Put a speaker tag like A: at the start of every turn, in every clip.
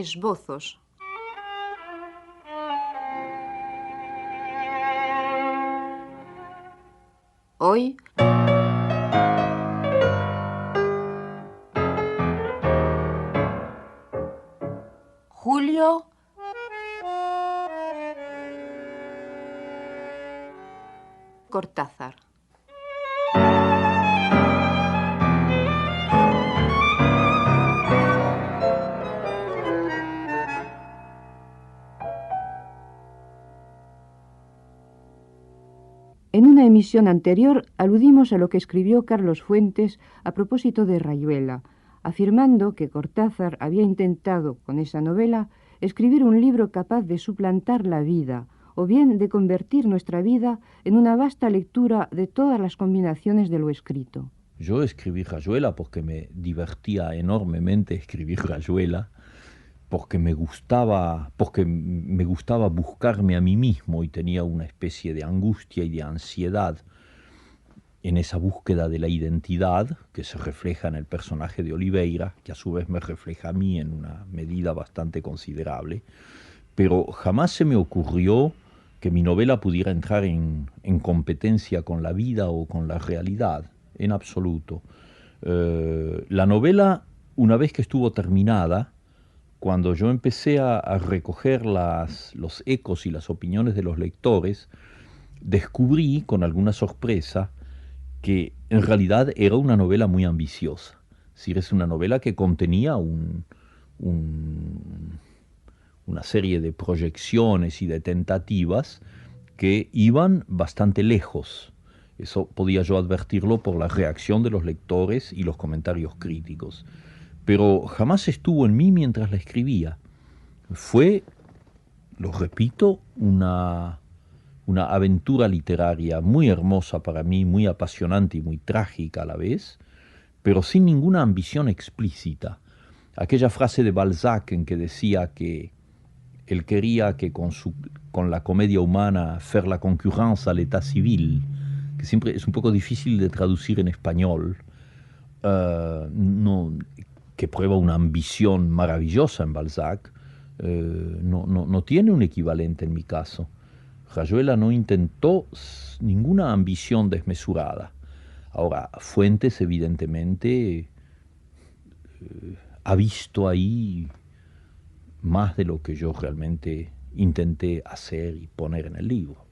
A: Esbozos. Hoy, Julio Cortázar.
B: En una emisión anterior aludimos a lo que escribió Carlos Fuentes a propósito de Rayuela, afirmando que Cortázar había intentado, con esa novela, escribir un libro capaz de suplantar la vida, o bien de convertir nuestra vida en una vasta lectura de todas las combinaciones de lo escrito.
C: Yo escribí Rayuela porque me divertía enormemente escribir Rayuela, porque me gustaba buscarme a mí mismo y tenía una especie de angustia y de ansiedad en esa búsqueda de la identidad que se refleja en el personaje de Oliveira, que a su vez me refleja a mí en una medida bastante considerable, pero jamás se me ocurrió que mi novela pudiera entrar en competencia con la vida o con la realidad, en absoluto. La novela, una vez que estuvo terminada, cuando yo empecé a recoger los ecos y las opiniones de los lectores, descubrí con alguna sorpresa que en realidad era una novela muy ambiciosa. Es decir, es una novela que contenía un, una serie de proyecciones y de tentativas que iban bastante lejos. Eso podía yo advertirlo por la reacción de los lectores y los comentarios críticos. Pero jamás estuvo en mí mientras la escribía. Fue, lo repito, una aventura literaria muy hermosa para mí, muy apasionante y muy trágica a la vez, pero sin ninguna ambición explícita. Aquella frase de Balzac en que decía que él quería que con la comedia humana faire la concurrence à l'état civil, que siempre es un poco difícil de traducir en español, no, que prueba una ambición maravillosa en Balzac, no tiene un equivalente en mi caso. Rayuela no intentó ninguna ambición desmesurada. Ahora, Fuentes evidentemente ha visto ahí más de lo que yo realmente intenté hacer y poner en el libro.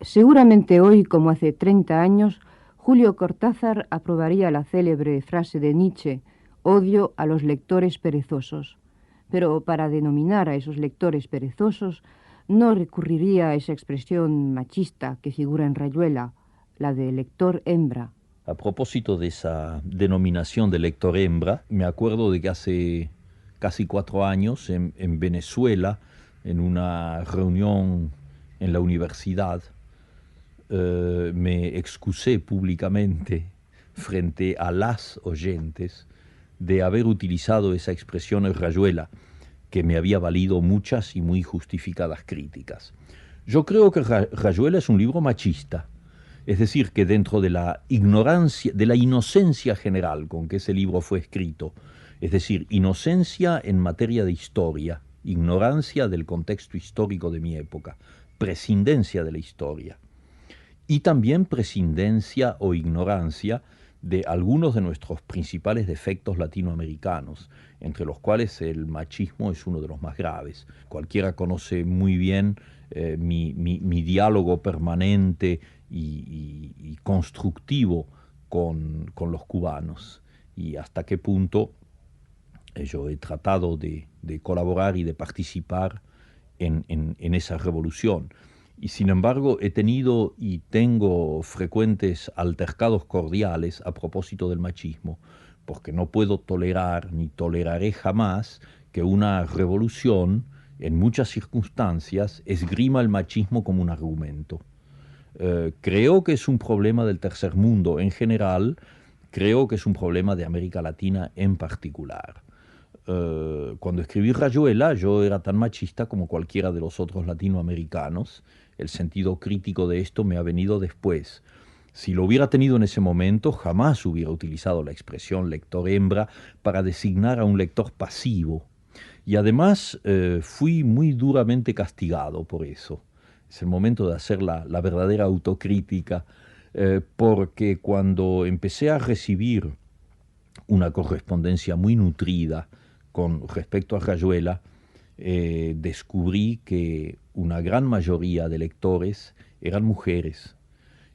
B: Seguramente hoy, como hace 30 años, Julio Cortázar aprobaría la célebre frase de Nietzsche: odio a los lectores perezosos. Pero para denominar a esos lectores perezosos no recurriría a esa expresión machista que figura en Rayuela, la de lector hembra.
C: A propósito de esa denominación de lector hembra, me acuerdo de que hace casi 4 años en Venezuela, en una reunión en la universidad, me excusé públicamente frente a las oyentes de haber utilizado esa expresión en Rayuela, que me había valido muchas y muy justificadas críticas. Yo creo que Rayuela es un libro machista, es decir, que dentro de la ignorancia, de la inocencia general con que ese libro fue escrito, es decir, inocencia en materia de historia, ignorancia del contexto histórico de mi época, prescindencia de la historia, y también prescindencia o ignorancia de algunos de nuestros principales defectos latinoamericanos, entre los cuales el machismo es uno de los más graves. Cualquiera conoce muy bien mi diálogo permanente y constructivo con los cubanos, y hasta qué punto yo he tratado de colaborar y de participar en esa revolución. Y sin embargo he tenido y tengo frecuentes altercados cordiales a propósito del machismo, porque no puedo tolerar ni toleraré jamás que una revolución, en muchas circunstancias, esgrima el machismo como un argumento. Creo que es un problema del tercer mundo en general, creo que es un problema de América Latina en particular. Cuando escribí Rayuela yo era tan machista como cualquiera de los otros latinoamericanos. El sentido crítico de esto me ha venido después. Si lo hubiera tenido en ese momento, jamás hubiera utilizado la expresión lector hembra para designar a un lector pasivo. Y además fui muy duramente castigado por eso. Es el momento de hacer la verdadera autocrítica, porque cuando empecé a recibir una correspondencia muy nutrida con respecto a Rayuela, descubrí que una gran mayoría de lectores eran mujeres.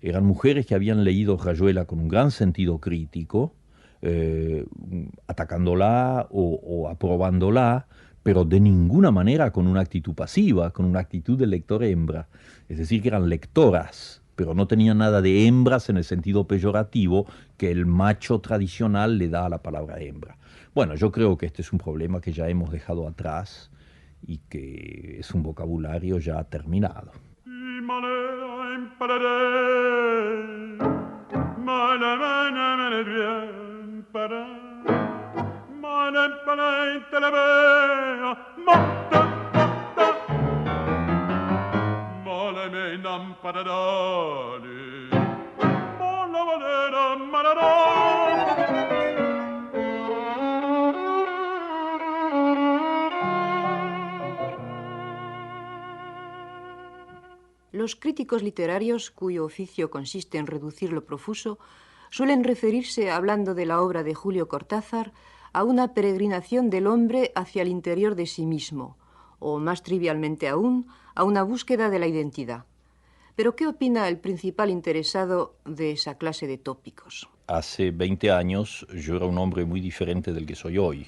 C: Eran mujeres que habían leído Rayuela con un gran sentido crítico, atacándola o aprobándola, pero de ninguna manera con una actitud pasiva, con una actitud de lector hembra. Es decir, que eran lectoras, pero no tenían nada de hembras en el sentido peyorativo que el macho tradicional le da a la palabra hembra. Bueno, yo creo que este es un problema que ya hemos dejado atrás y que es un vocabulario ya terminado.
A: Los críticos literarios, cuyo oficio consiste en reducir lo profuso, suelen referirse, hablando de la obra de Julio Cortázar, a una peregrinación del hombre hacia el interior de sí mismo, o más trivialmente aún, a una búsqueda de la identidad. Pero ¿qué opina el principal interesado de esa clase de tópicos?
C: Hace 20 años yo era un hombre muy diferente del que soy hoy,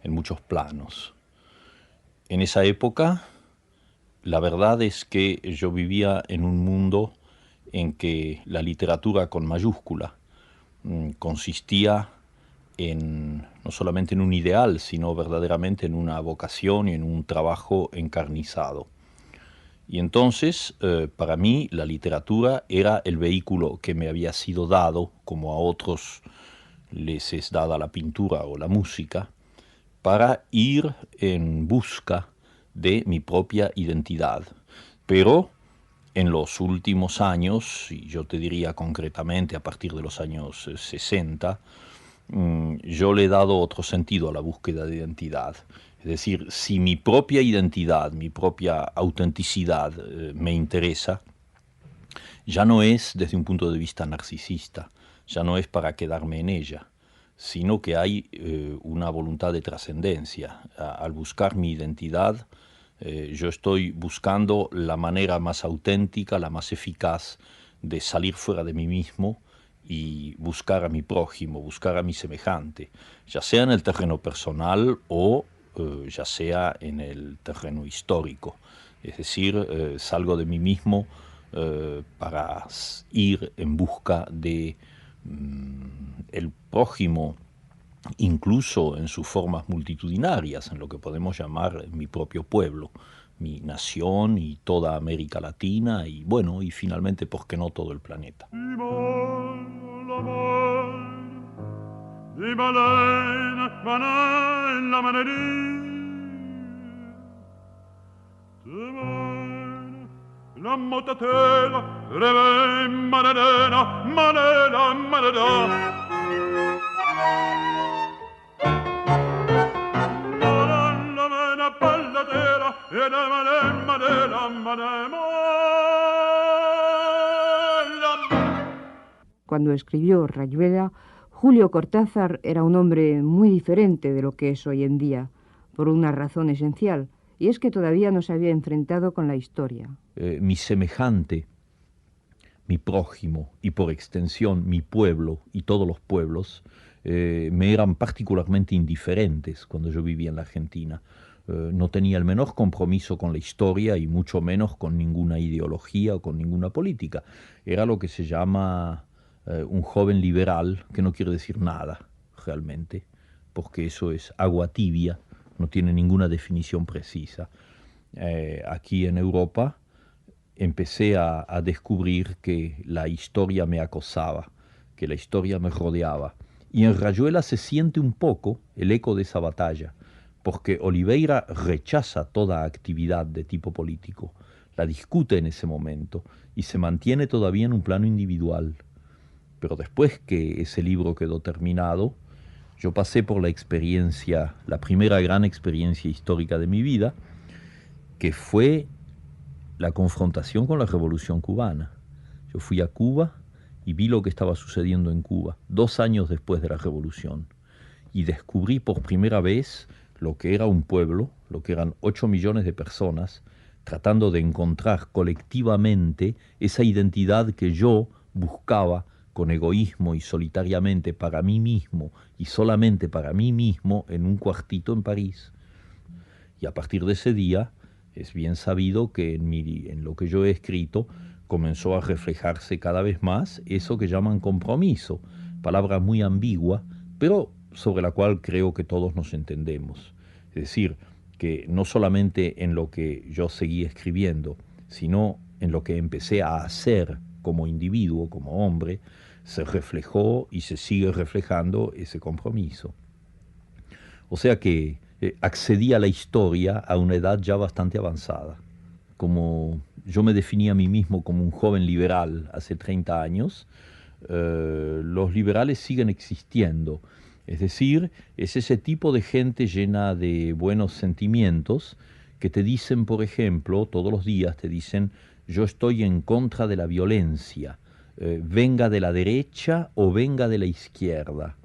C: en muchos planos. En esa época, la verdad es que yo vivía en un mundo en que la literatura con mayúscula consistía no solamente en un ideal, sino verdaderamente en una vocación y en un trabajo encarnizado. Y entonces, para mí, la literatura era el vehículo que me había sido dado, como a otros les es dada la pintura o la música, para ir en busca de mi propia identidad. Pero en los últimos años, y yo te diría concretamente a partir de los años 60, yo le he dado otro sentido a la búsqueda de identidad. Es decir, si mi propia identidad, mi propia autenticidad me interesa, ya no es desde un punto de vista narcisista, ya no es para quedarme en ella, sino que hay una voluntad de trascendencia. Al buscar mi identidad, yo estoy buscando la manera más auténtica, la más eficaz de salir fuera de mí mismo y buscar a mi prójimo, buscar a mi semejante, ya sea en el terreno personal o ya sea en el terreno histórico. Es decir, salgo de mí mismo para ir en busca de el prójimo, incluso en sus formas multitudinarias, en lo que podemos llamar mi propio pueblo, mi nación y toda América Latina y bueno, y finalmente, ¿por qué no todo el planeta?
B: Cuando escribió Rayuela, Julio Cortázar era un hombre muy diferente de lo que es hoy en día, por una razón esencial, y es que todavía no se había enfrentado con la historia.
C: Mi semejante, mi prójimo y por extensión mi pueblo y todos los pueblos me eran particularmente indiferentes cuando yo vivía en la Argentina. no tenía el menor compromiso con la historia y mucho menos con ninguna ideología o con ninguna política. Era lo que se llama un joven liberal, que no quiere decir nada realmente, porque eso es agua tibia, no tiene ninguna definición precisa. Aquí en Europa empecé a descubrir que la historia me acosaba, que la historia me rodeaba. Y en Rayuela se siente un poco el eco de esa batalla, porque Oliveira rechaza toda actividad de tipo político, la discute en ese momento y se mantiene todavía en un plano individual. Pero después que ese libro quedó terminado, yo pasé por la experiencia, la primera gran experiencia histórica de mi vida, que fue la confrontación con la Revolución Cubana. Yo fui a Cuba y vi lo que estaba sucediendo en Cuba, 2 años después de la Revolución, y descubrí por primera vez lo que era un pueblo, lo que eran 8 millones de personas, tratando de encontrar colectivamente esa identidad que yo buscaba con egoísmo y solitariamente para mí mismo y solamente para mí mismo en un cuartito en París. Y a partir de ese día es bien sabido que en lo que yo he escrito comenzó a reflejarse cada vez más eso que llaman compromiso, palabra muy ambigua, pero sobre la cual creo que todos nos entendemos. Es decir, que no solamente en lo que yo seguí escribiendo, sino en lo que empecé a hacer como individuo, como hombre, se reflejó y se sigue reflejando ese compromiso. O sea que accedí a la historia a una edad ya bastante avanzada. Como yo me definía a mí mismo como un joven liberal hace 30 años, los liberales siguen existiendo. Es decir, es ese tipo de gente llena de buenos sentimientos que te dicen, por ejemplo, todos los días te dicen, yo estoy en contra de la violencia, venga de la derecha o venga de la izquierda,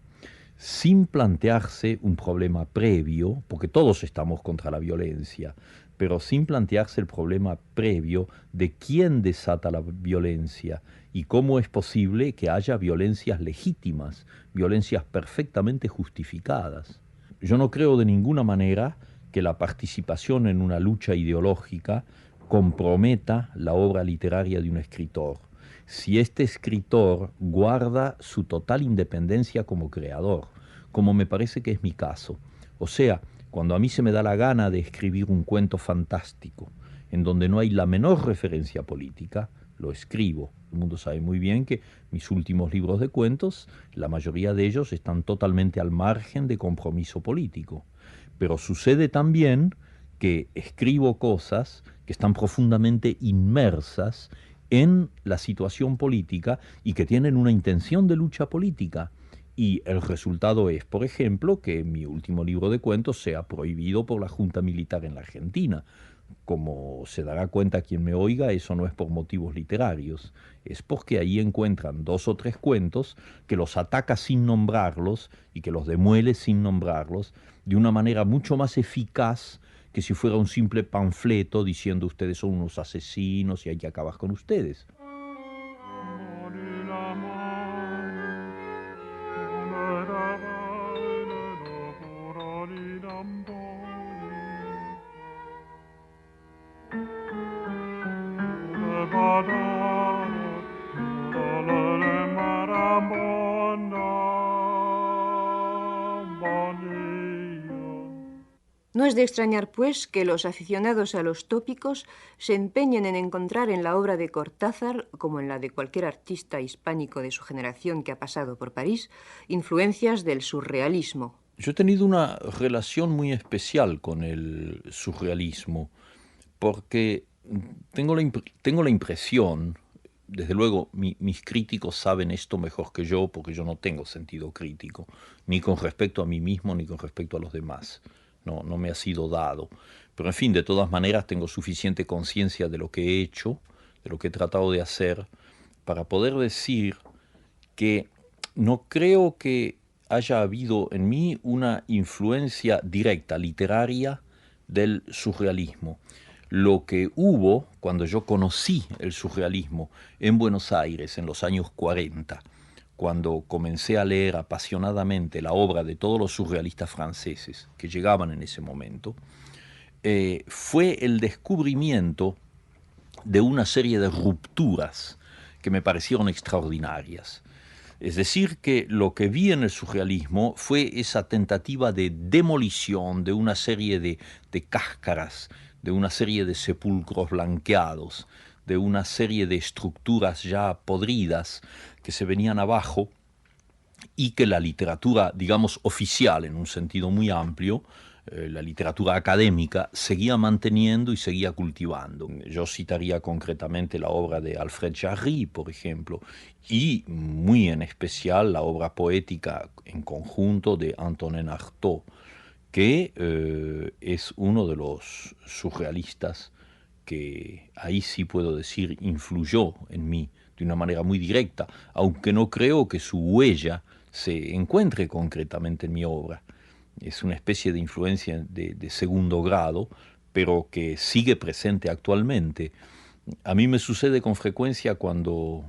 C: sin plantearse un problema previo, porque todos estamos contra la violencia, pero sin plantearse el problema previo de quién desata la violencia y cómo es posible que haya violencias legítimas, violencias perfectamente justificadas. Yo no creo de ninguna manera que la participación en una lucha ideológica comprometa la obra literaria de un escritor, si este escritor guarda su total independencia como creador, como me parece que es mi caso. O sea, cuando a mí se me da la gana de escribir un cuento fantástico, en donde no hay la menor referencia política, lo escribo. El mundo sabe muy bien que mis últimos libros de cuentos, la mayoría de ellos están totalmente al margen de compromiso político. Pero sucede también que escribo cosas que están profundamente inmersas en la situación política y que tienen una intención de lucha política. Y el resultado es, por ejemplo, que mi último libro de cuentos sea prohibido por la Junta Militar en la Argentina. Como se dará cuenta quien me oiga, eso no es por motivos literarios, es porque ahí encuentran 2 o 3 cuentos que los ataca sin nombrarlos y que los demuele sin nombrarlos, de una manera mucho más eficaz que si fuera un simple panfleto diciendo ustedes son unos asesinos y hay que acabar con ustedes.
A: No es de extrañar, pues, que los aficionados a los tópicos se empeñen en encontrar en la obra de Cortázar, como en la de cualquier artista hispánico de su generación que ha pasado por París, influencias del surrealismo.
C: Yo he tenido una relación muy especial con el surrealismo, porque tengo la impresión, desde luego mis críticos saben esto mejor que yo, porque yo no tengo sentido crítico, ni con respecto a mí mismo, ni con respecto a los demás. No me ha sido dado. Pero en fin, de todas maneras tengo suficiente conciencia de lo que he hecho, de lo que he tratado de hacer, para poder decir que no creo que haya habido en mí una influencia directa, literaria, del surrealismo. Lo que hubo cuando yo conocí el surrealismo en Buenos Aires en los años 40, cuando comencé a leer apasionadamente la obra de todos los surrealistas franceses que llegaban en ese momento, fue el descubrimiento de una serie de rupturas que me parecieron extraordinarias. Es decir, que lo que vi en el surrealismo fue esa tentativa de demolición de una serie de cáscaras, de una serie de sepulcros blanqueados, de una serie de estructuras ya podridas que se venían abajo y que la literatura, digamos, oficial, en un sentido muy amplio, la literatura académica, seguía manteniendo y seguía cultivando. Yo citaría concretamente la obra de Alfred Jarry, por ejemplo, y muy en especial la obra poética en conjunto de Antonin Artaud, que es uno de los surrealistas que ahí sí puedo decir influyó en mí de una manera muy directa, aunque no creo que su huella se encuentre concretamente en mi obra. Es una especie de influencia de segundo grado, pero que sigue presente actualmente. A mí me sucede con frecuencia cuando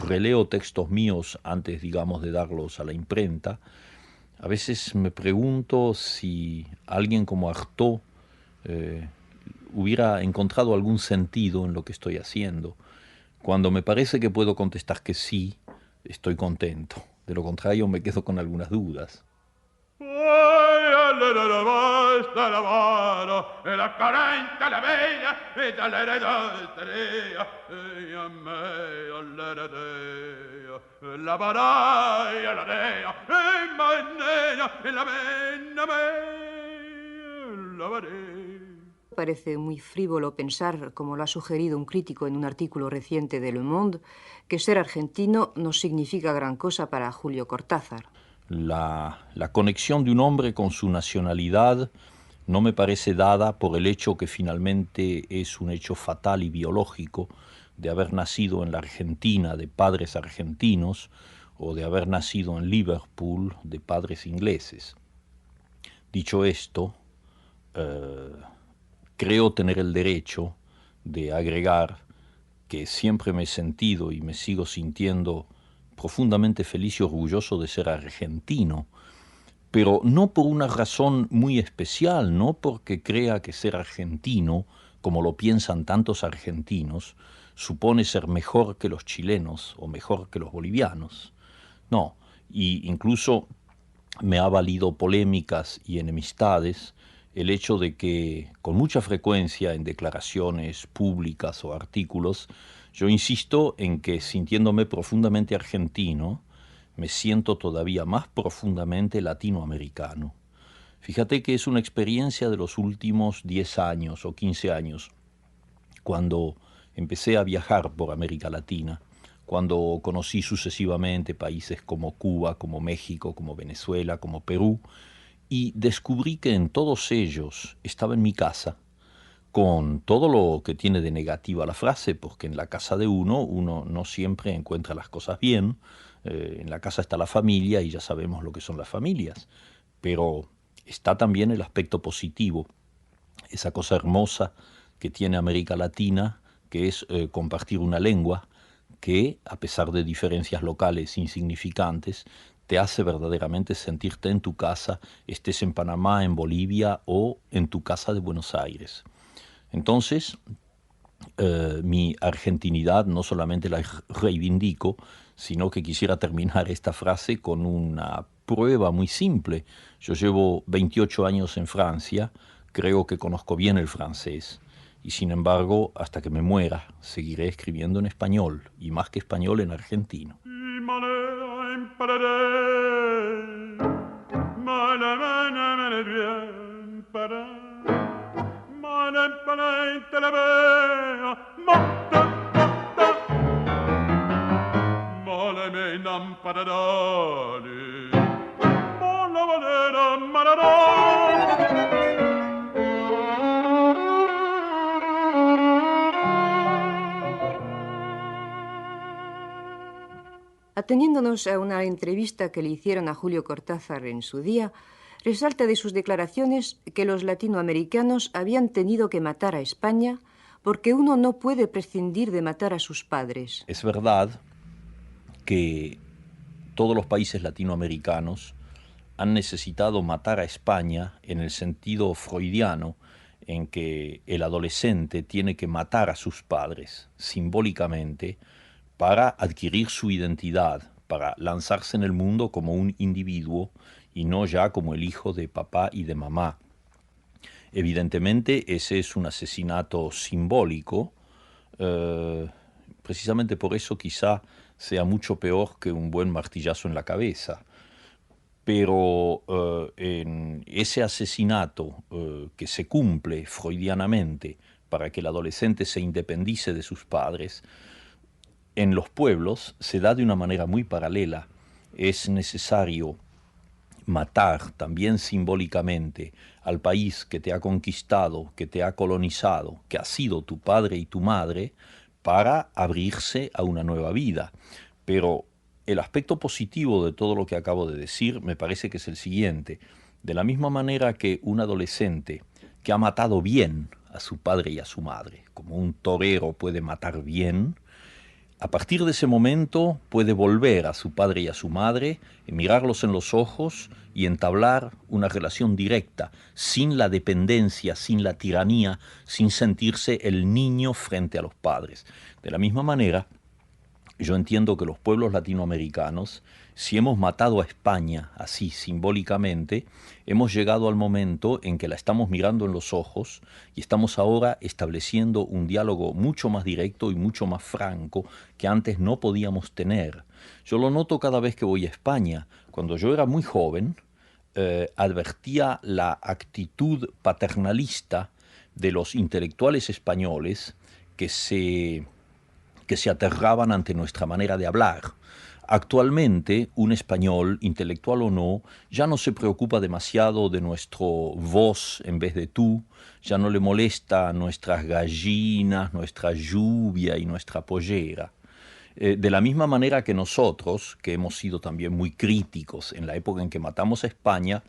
C: releo textos míos antes, digamos, de darlos a la imprenta. A veces me pregunto si alguien como Artaud hubiera encontrado algún sentido en lo que estoy haciendo. Cuando me parece que puedo contestar que sí, estoy contento. De lo contrario, me quedo con algunas dudas.
A: Parece muy frívolo pensar, como lo ha sugerido un crítico en un artículo reciente de Le Monde, que ser argentino no significa gran cosa para Julio Cortázar.
C: La conexión de un hombre con su nacionalidad no me parece dada por el hecho que finalmente es un hecho fatal y biológico de haber nacido en la Argentina de padres argentinos o de haber nacido en Liverpool de padres ingleses. Dicho esto, creo tener el derecho de agregar que siempre me he sentido y me sigo sintiendo profundamente feliz y orgulloso de ser argentino, pero no por una razón muy especial, no porque crea que ser argentino, como lo piensan tantos argentinos, supone ser mejor que los chilenos o mejor que los bolivianos. No, y incluso me ha valido polémicas y enemistades el hecho de que con mucha frecuencia en declaraciones públicas o artículos yo insisto en que sintiéndome profundamente argentino, me siento todavía más profundamente latinoamericano. Fíjate que es una experiencia de los últimos 10 años o 15 años, cuando empecé a viajar por América Latina, cuando conocí sucesivamente países como Cuba, como México, como Venezuela, como Perú, y descubrí que en todos ellos estaba en mi casa, con todo lo que tiene de negativa la frase, porque en la casa de uno no siempre encuentra las cosas bien. En la casa está la familia y ya sabemos lo que son las familias, pero está también el aspecto positivo, esa cosa hermosa que tiene América Latina, que es compartir una lengua que, a pesar de diferencias locales insignificantes, te hace verdaderamente sentirte en tu casa, estés en Panamá, en Bolivia o en tu casa de Buenos Aires. Entonces, mi argentinidad no solamente la reivindico, sino que quisiera terminar esta frase con una prueba muy simple. Yo llevo 28 años en Francia, creo que conozco bien el francés, y sin embargo, hasta que me muera, seguiré escribiendo en español, y más que español en argentino.
A: Ateniéndonos a una entrevista que le hicieron a Julio Cortázar en su día, resalta de sus declaraciones que los latinoamericanos habían tenido que matar a España porque uno no puede prescindir de matar a sus padres.
C: Es verdad que todos los países latinoamericanos han necesitado matar a España en el sentido freudiano, en que el adolescente tiene que matar a sus padres simbólicamente para adquirir su identidad, para lanzarse en el mundo como un individuo y no ya como el hijo de papá y de mamá. Evidentemente ese es un asesinato simbólico, precisamente por eso quizá sea mucho peor que un buen martillazo en la cabeza. Pero en ese asesinato que se cumple freudianamente para que el adolescente se independice de sus padres, en los pueblos se da de una manera muy paralela. Es necesario matar también simbólicamente al país que te ha conquistado, que te ha colonizado, que ha sido tu padre y tu madre, para abrirse a una nueva vida. Pero el aspecto positivo de todo lo que acabo de decir me parece que es el siguiente. De la misma manera que un adolescente que ha matado bien a su padre y a su madre, como un torero puede matar bien, a partir de ese momento puede volver a su padre y a su madre, mirarlos en los ojos y entablar una relación directa, sin la dependencia, sin la tiranía, sin sentirse el niño frente a los padres. De la misma manera, yo entiendo que los pueblos latinoamericanos, si hemos matado a España así simbólicamente, hemos llegado al momento en que la estamos mirando en los ojos y estamos ahora estableciendo un diálogo mucho más directo y mucho más franco que antes no podíamos tener. Yo lo noto cada vez que voy a España. Cuando yo era muy joven, advertía la actitud paternalista de los intelectuales españoles que se aterraban ante nuestra manera de hablar. Actualmente, un español, intelectual o no, ya no se preocupa demasiado de nuestro vos en vez de tú, ya no le molesta nuestras gallinas, nuestra lluvia y nuestra pollera. De la misma manera que nosotros, que hemos sido también muy críticos en la época en que matamos a España,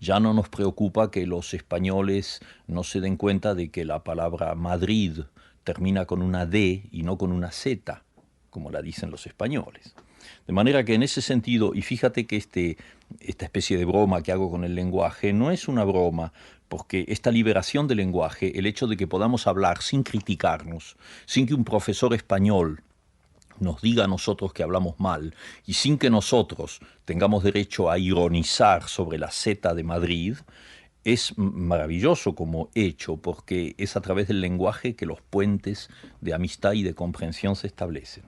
C: ya no nos preocupa que los españoles no se den cuenta de que la palabra Madrid termina con una D y no con una Z, como la dicen los españoles. De manera que en ese sentido, y fíjate que esta especie de broma que hago con el lenguaje no es una broma, porque esta liberación del lenguaje, el hecho de que podamos hablar sin criticarnos, sin que un profesor español nos diga a nosotros que hablamos mal y sin que nosotros tengamos derecho a ironizar sobre la Z de Madrid, es maravilloso como hecho, porque es a través del lenguaje que los puentes de amistad y de comprensión se establecen.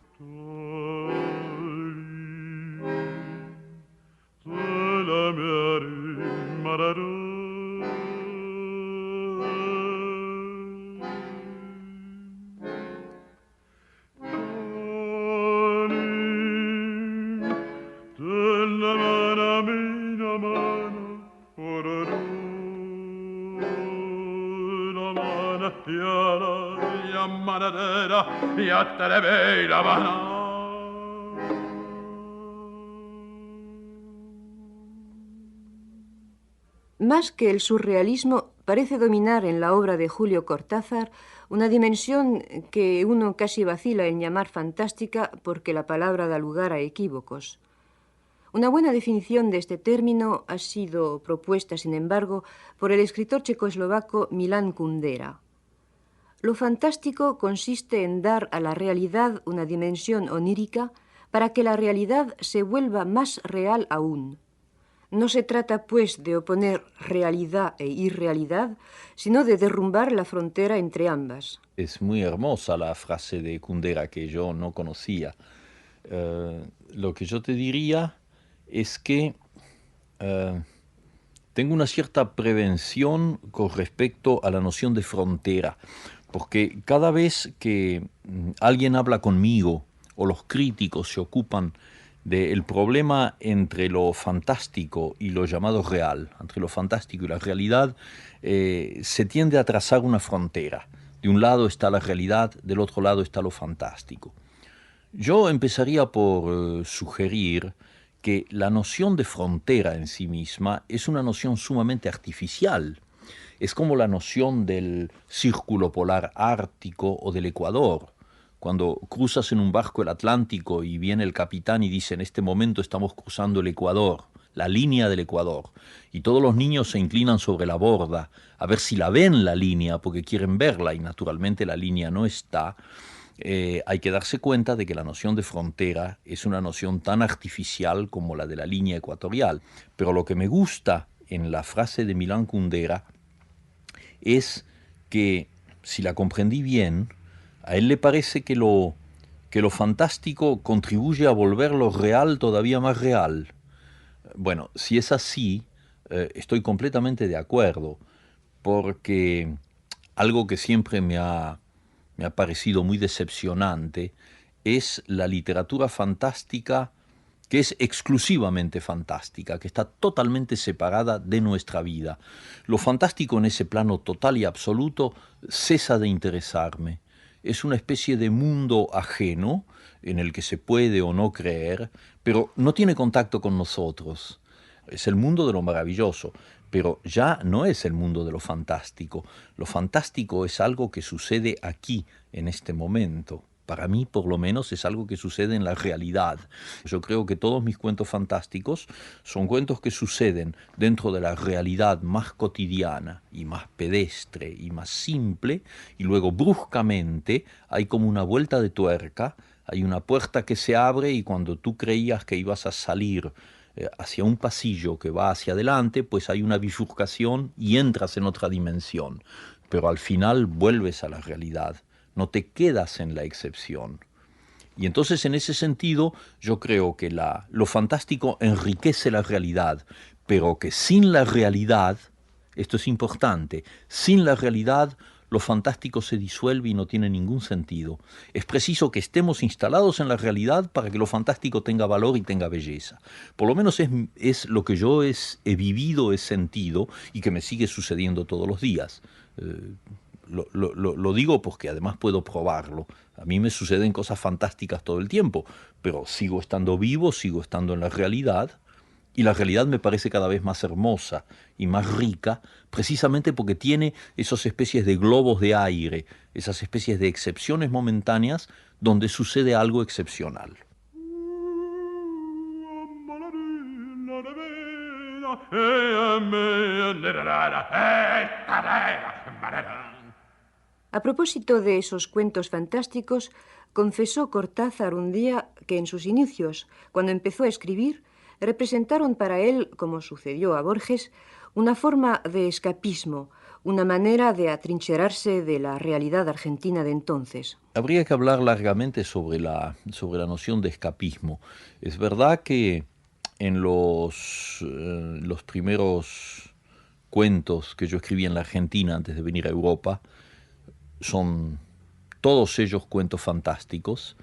A: Más que el surrealismo, parece dominar en la obra de Julio Cortázar una dimensión que uno casi vacila en llamar fantástica porque la palabra da lugar a equívocos. Una buena definición de este término ha sido propuesta, sin embargo, por el escritor checoslovaco Milan Kundera. Lo fantástico consiste en dar a la realidad una dimensión onírica para que la realidad se vuelva más real aún. No se trata, pues, de oponer realidad e irrealidad, sino de derrumbar la frontera entre ambas.
C: Es muy hermosa la frase de Kundera que yo no conocía. Lo que yo te diría es que tengo una cierta prevención con respecto a la noción de frontera, porque cada vez que alguien habla conmigo o los críticos se ocupan del problema entre lo fantástico y lo llamado real, entre lo fantástico y la realidad, se tiende a trazar una frontera. De un lado está la realidad, del otro lado está lo fantástico. Yo empezaría por sugerir que la noción de frontera en sí misma es una noción sumamente artificial. Es como la noción del círculo polar ártico o del Ecuador. Cuando cruzas en un barco el Atlántico y viene el capitán y dice, en este momento estamos cruzando el Ecuador, la línea del Ecuador, y todos los niños se inclinan sobre la borda a ver si la ven la línea, porque quieren verla, y naturalmente la línea no está, hay que darse cuenta de que la noción de frontera es una noción tan artificial como la de la línea ecuatorial. Pero lo que me gusta en la frase de Milán Kundera es que, si la comprendí bien, a él le parece que lo fantástico contribuye a volver lo real todavía más real. Bueno, si es así, estoy completamente de acuerdo, porque algo que siempre me ha parecido muy decepcionante es la literatura fantástica que es exclusivamente fantástica, que está totalmente separada de nuestra vida. Lo fantástico en ese plano total y absoluto cesa de interesarme. Es una especie de mundo ajeno en el que se puede o no creer, pero no tiene contacto con nosotros. Es el mundo de lo maravilloso, pero ya no es el mundo de lo fantástico. Lo fantástico es algo que sucede aquí, en este momento. Para mí, por lo menos, es algo que sucede en la realidad. Yo creo que todos mis cuentos fantásticos son cuentos que suceden dentro de la realidad más cotidiana y más pedestre y más simple, y luego bruscamente hay como una vuelta de tuerca, hay una puerta que se abre y cuando tú creías que ibas a salir hacia un pasillo que va hacia adelante, pues hay una bifurcación y entras en otra dimensión. Pero al final vuelves a la realidad, no te quedas en la excepción. Y entonces, en ese sentido, yo creo que lo fantástico enriquece la realidad, pero que sin la realidad, esto es importante, sin la realidad lo fantástico se disuelve y no tiene ningún sentido. Es preciso que estemos instalados en la realidad para que lo fantástico tenga valor y tenga belleza. Por lo menos es lo que yo he vivido, he sentido y que me sigue sucediendo todos los días. Lo digo porque además puedo probarlo. A mí me suceden cosas fantásticas todo el tiempo, pero sigo estando vivo, sigo estando en la realidad, y la realidad me parece cada vez más hermosa y más rica, precisamente porque tiene esas especies de globos de aire, esas especies de excepciones momentáneas donde sucede algo excepcional.
A: A propósito de esos cuentos fantásticos, confesó Cortázar un día que en sus inicios, cuando empezó a escribir, representaron para él, como sucedió a Borges, una forma de escapismo, una manera de atrincherarse de la realidad argentina de entonces.
C: Habría que hablar largamente sobre la noción de escapismo. Es verdad que en los primeros cuentos que yo escribí en la Argentina antes de venir a Europa, son todos ellos cuentos fantásticos,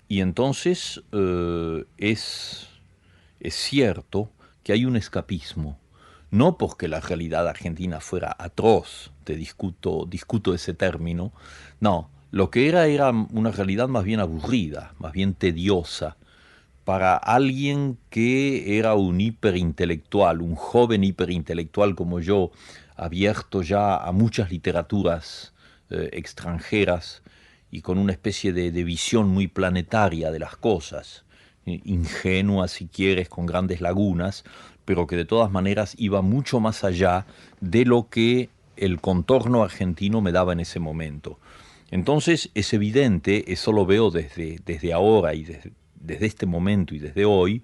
C: y entonces es cierto que hay un escapismo, no porque la realidad argentina fuera atroz, discuto ese término, no, lo que era una realidad más bien aburrida, más bien tediosa, para alguien que era un hiperintelectual, un joven hiperintelectual como yo, abierto ya a muchas literaturas extranjeras y con una especie de visión muy planetaria de las cosas, ingenua si quieres, con grandes lagunas, pero que de todas maneras iba mucho más allá de lo que el contorno argentino me daba en ese momento. Entonces es evidente, eso lo veo desde ahora y desde este momento y desde hoy,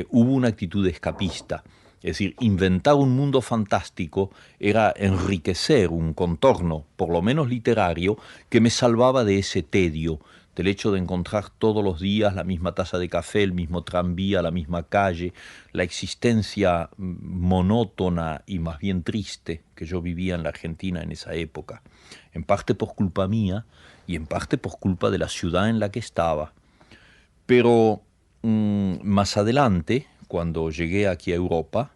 C: hubo una actitud escapista. Es decir, inventar un mundo fantástico era enriquecer un contorno, por lo menos literario, que me salvaba de ese tedio, del hecho de encontrar todos los días la misma taza de café, el mismo tranvía, la misma calle, la existencia monótona y más bien triste que yo vivía en la Argentina en esa época, en parte por culpa mía y en parte por culpa de la ciudad en la que estaba. Pero más adelante, cuando llegué aquí a Europa,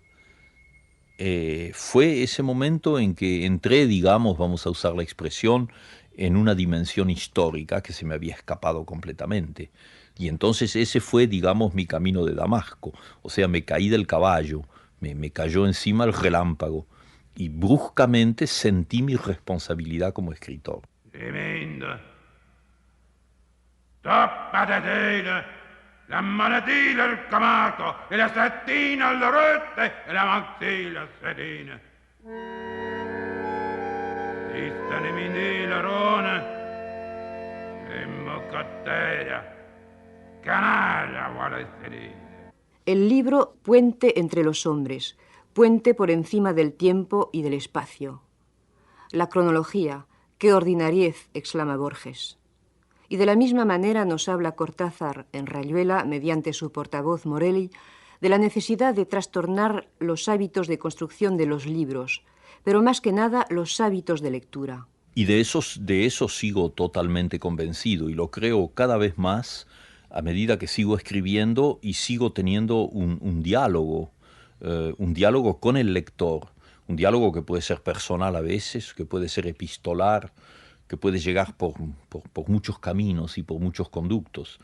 C: fue ese momento en que entré, digamos, vamos a usar la expresión, en una dimensión histórica que se me había escapado completamente. Y entonces ese fue, digamos, mi camino de Damasco. O sea, me caí del caballo, me cayó encima el relámpago y bruscamente sentí mi responsabilidad como escritor.
D: Tremenda. Top, patatena. la manatilla, il camaco, e la settina, l'orette, e la maxilla sedina. Distane mindi la rona, e mocottera, canalla vuole sedina.
A: El libro Puente entre los hombres, puente por encima del tiempo y del espacio. La cronología, qué ordinariez, exclama Borges. Y de la misma manera nos habla Cortázar en Rayuela, mediante su portavoz Morelli, de la necesidad de trastornar los hábitos de construcción de los libros, pero más que nada los hábitos de lectura.
C: Y de eso sigo totalmente convencido, y lo creo cada vez más a medida que sigo escribiendo y sigo teniendo un diálogo con el lector, un diálogo que puede ser personal a veces, que puede ser epistolar, que puede llegar por muchos caminos y por muchos conductos.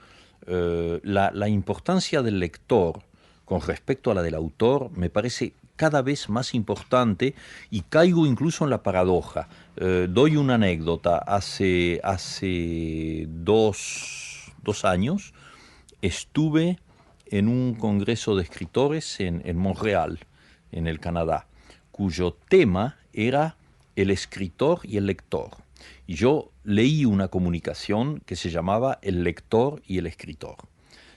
C: La importancia del lector con respecto a la del autor me parece cada vez más importante, y caigo incluso en la paradoja. Doy una anécdota. Hace 2 años estuve en un congreso de escritores en Montreal, en el Canadá, cuyo tema era el escritor y el lector. Y yo leí una comunicación que se llamaba El lector y el escritor.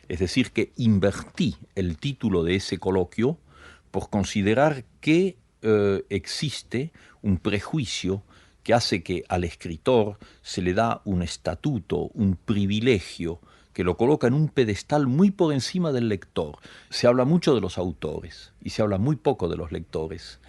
C: Es decir, que invertí el título de ese coloquio por considerar que existe un prejuicio que hace que al escritor se le da un estatuto, un privilegio, que lo coloca en un pedestal muy por encima del lector. Se habla mucho de los autores y se habla muy poco de los lectores.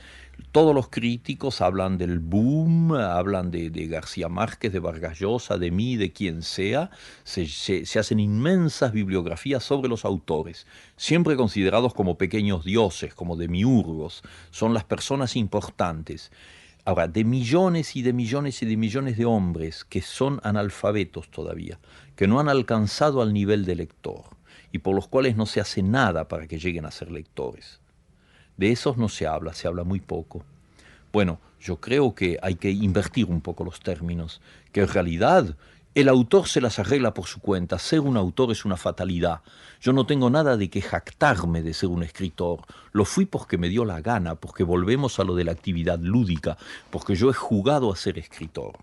C: Todos los críticos hablan del boom, hablan de García Márquez, de Vargas Llosa, de mí, de quien sea. Se hacen inmensas bibliografías sobre los autores, siempre considerados como pequeños dioses, como demiurgos. Son las personas importantes. Ahora, de millones y de millones y de millones de hombres que son analfabetos todavía, que no han alcanzado al nivel de lector y por los cuales no se hace nada para que lleguen a ser lectores. De esos no se habla muy poco. Bueno, yo creo que hay que invertir un poco los términos, que en realidad el autor se las arregla por su cuenta. Ser un autor es una fatalidad. Yo no tengo nada de que jactarme de ser un escritor. Lo fui porque me dio la gana, porque volvemos a lo de la actividad lúdica, porque yo he jugado a ser escritor.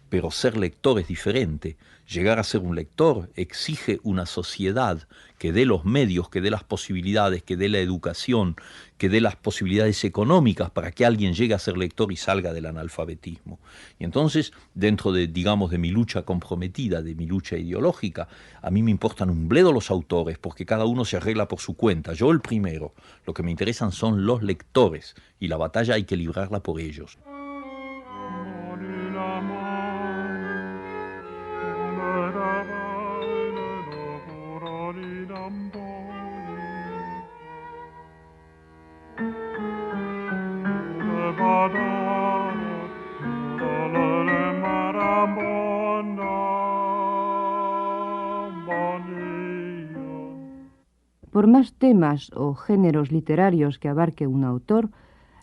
C: Pero ser lector es diferente. Llegar a ser un lector exige una sociedad que dé los medios, que dé las posibilidades, que dé la educación, que dé las posibilidades económicas para que alguien llegue a ser lector y salga del analfabetismo. Y entonces, dentro de, digamos, de mi lucha comprometida, de mi lucha ideológica, a mí me importan un bledo los autores, porque cada uno se arregla por su cuenta. Yo el primero. Lo que me interesan son los lectores, y la batalla hay que librarla por ellos.
B: Por más temas o géneros literarios que abarque un autor,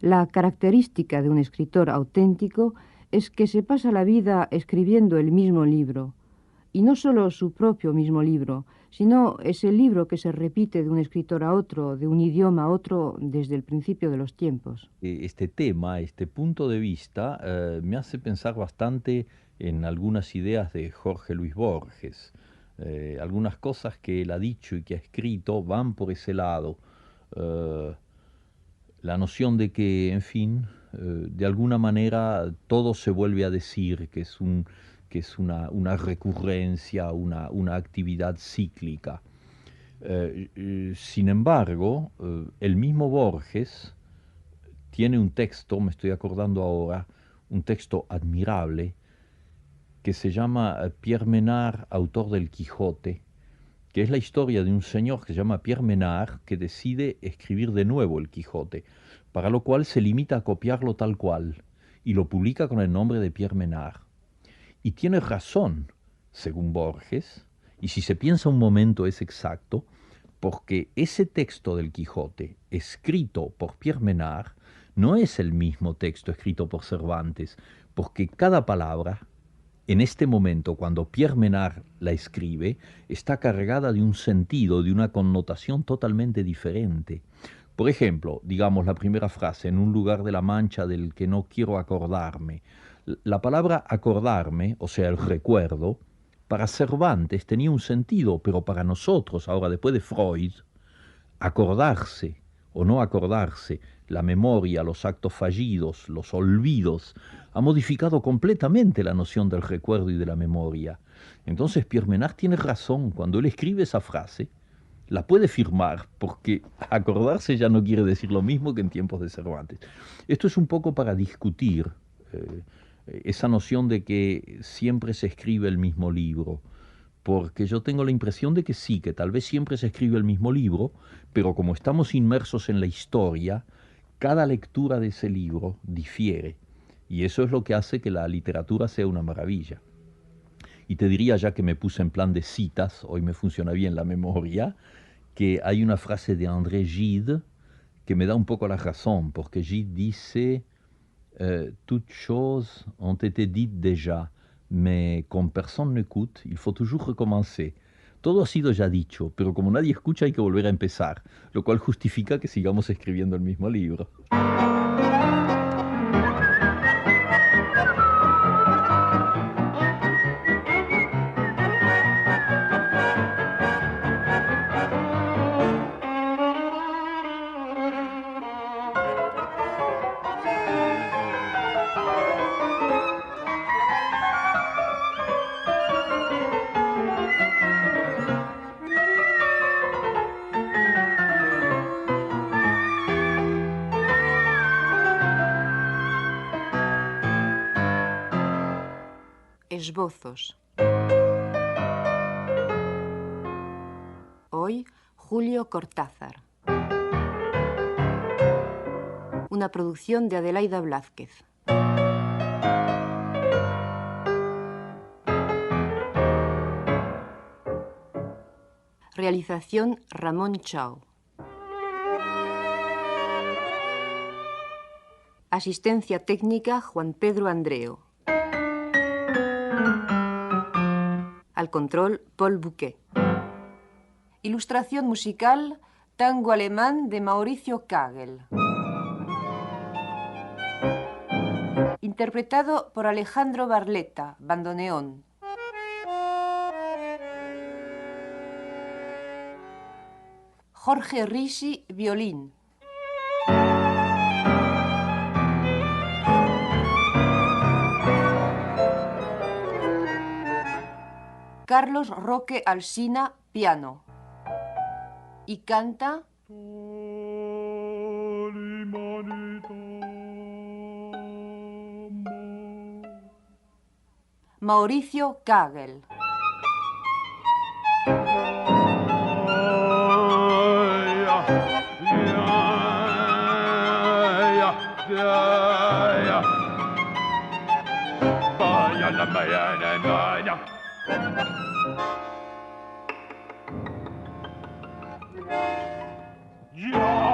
B: la característica de un escritor auténtico es que se pasa la vida escribiendo el mismo libro, y no solo su propio mismo libro, sino es el libro que se repite de un escritor a otro, de un idioma a otro, desde el principio de los tiempos.
C: Este tema, este punto de vista, me hace pensar bastante en algunas ideas de Jorge Luis Borges. Algunas cosas que él ha dicho y que ha escrito van por ese lado. La noción de que, en fin, de alguna manera todo se vuelve a decir, que es una recurrencia, una actividad cíclica. Sin embargo, el mismo Borges tiene un texto, me estoy acordando ahora, un texto admirable, que se llama Pierre Menard, autor del Quijote, que es la historia de un señor que se llama Pierre Menard, que decide escribir de nuevo el Quijote, para lo cual se limita a copiarlo tal cual, y lo publica con el nombre de Pierre Menard. Y tiene razón, según Borges, y si se piensa un momento es exacto, porque ese texto del Quijote, escrito por Pierre Menard, no es el mismo texto escrito por Cervantes, porque cada palabra, en este momento, cuando Pierre Menard la escribe, está cargada de un sentido, de una connotación totalmente diferente. Por ejemplo, digamos la primera frase, en un lugar de la Mancha del que no quiero acordarme. La palabra acordarme, o sea, el recuerdo, para Cervantes tenía un sentido, pero para nosotros, ahora después de Freud, acordarse o no acordarse, la memoria, los actos fallidos, los olvidos, ha modificado completamente la noción del recuerdo y de la memoria. Entonces Pierre Menard tiene razón cuando él escribe esa frase, la puede firmar, porque acordarse ya no quiere decir lo mismo que en tiempos de Cervantes. Esto es un poco para discutir esa noción de que siempre se escribe el mismo libro, porque yo tengo la impresión de que sí, que tal vez siempre se escribe el mismo libro, pero como estamos inmersos en la historia, cada lectura de ese libro difiere, y eso es lo que hace que la literatura sea una maravilla. Y te diría, ya que me puse en plan de citas, hoy me funciona bien la memoria, que hay una frase de André Gide que me da un poco la razón, porque Gide dice toutes choses ont été dites déjà, mais comme personne n'écoute, il faut toujours recommencer. Todo ha sido ya dicho, pero como nadie escucha hay que volver a empezar, lo cual justifica que sigamos escribiendo el mismo libro.
A: Esbozos. Hoy, Julio Cortázar. Una producción de Adelaida Blázquez. Realización Ramón Chao. Asistencia técnica Juan Pedro Andreo. Al control Paul Bouquet. Ilustración musical Tango alemán de Mauricio Kagel. Interpretado por Alejandro Barletta, bandoneón. Jorge Risi, violín. Carlos Roque Alsina, piano. Y canta Mauricio Kagel.
D: Ja!